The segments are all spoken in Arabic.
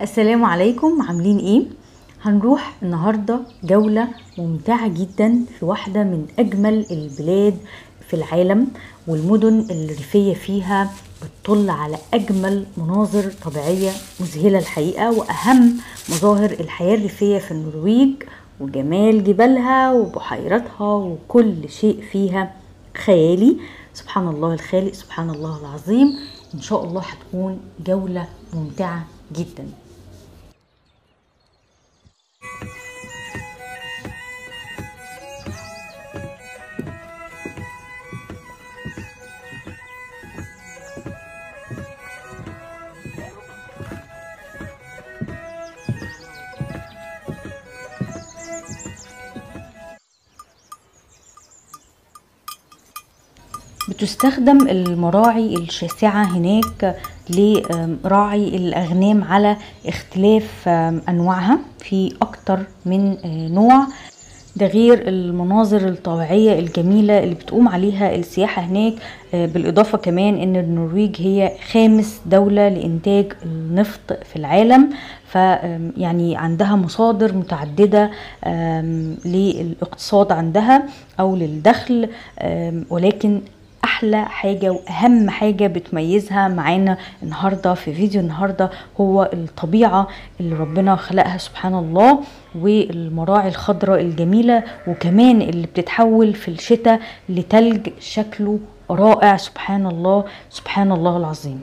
السلام عليكم، عاملين ايه؟ هنروح النهاردة جولة ممتعة جدا في واحدة من اجمل البلاد في العالم، والمدن الريفية فيها بتطل على اجمل مناظر طبيعية مذهلة الحقيقة، واهم مظاهر الحياة الريفية في النرويج، وجمال جبالها وبحيراتها وكل شيء فيها خيالي. سبحان الله الخالق، سبحان الله العظيم. ان شاء الله هتكون جولة ممتعة جدا. بتستخدم المراعي الشاسعة هناك لرعي الأغنام على اختلاف أنواعها في أكتر من نوع. ده غير المناظر الطبيعية الجميلة اللي بتقوم عليها السياحة هناك. بالإضافة كمان إن النرويج هي خامس دولة لإنتاج النفط في العالم، يعني عندها مصادر متعددة للاقتصاد عندها أو للدخل. ولكن احلى حاجة واهم حاجة بتميزها معانا النهاردة في فيديو النهاردة هو الطبيعة اللي ربنا خلقها سبحان الله، والمراعي الخضراء الجميلة، وكمان اللي بتتحول في الشتاء لتلج شكله رائع. سبحان الله، سبحان الله العظيم.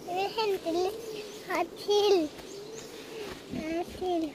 Jeg vil hente litt her til. Her til.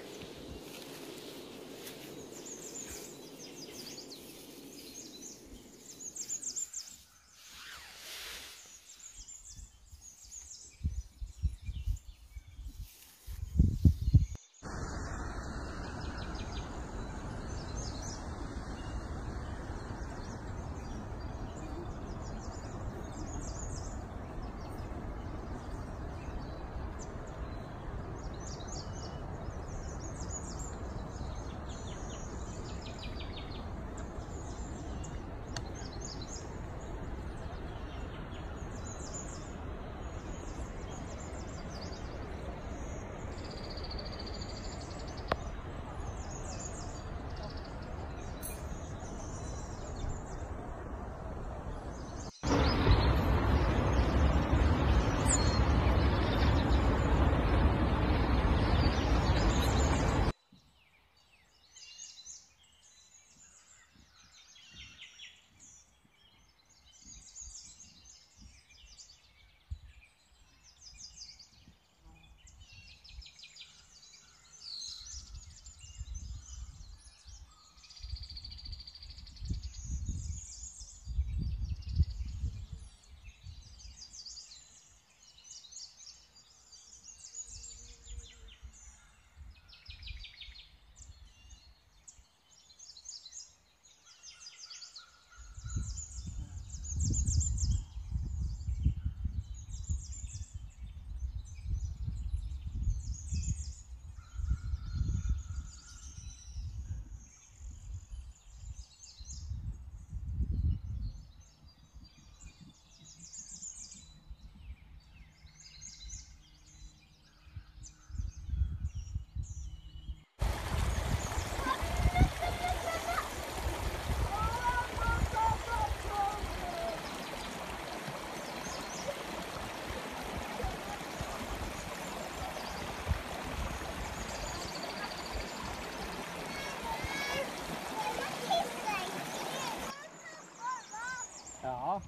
Ja.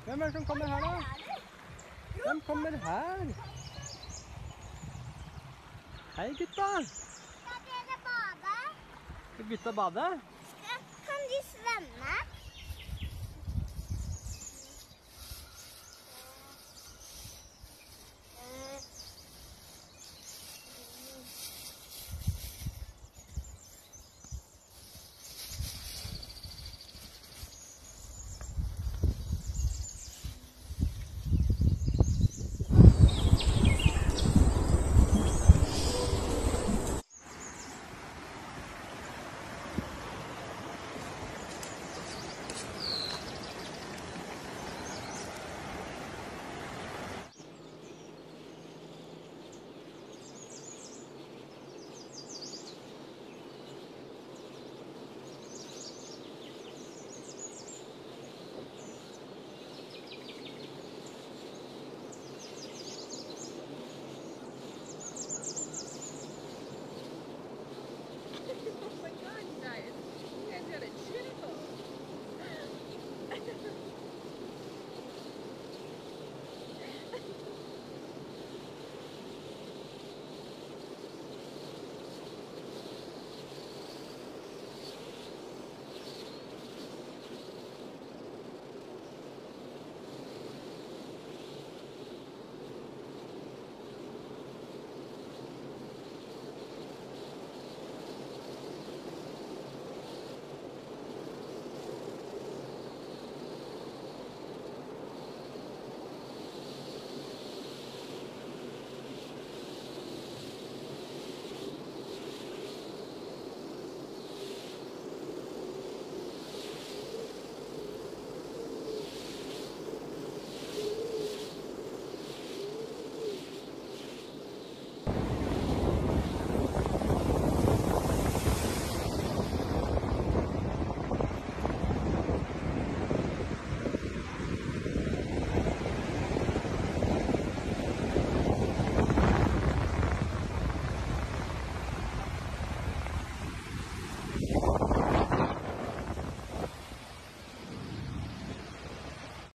Hvem er det som kommer her da? Hvem kommer her? Hei gutta! Skal dere bade? Skal gutta bade? Kan de svømme?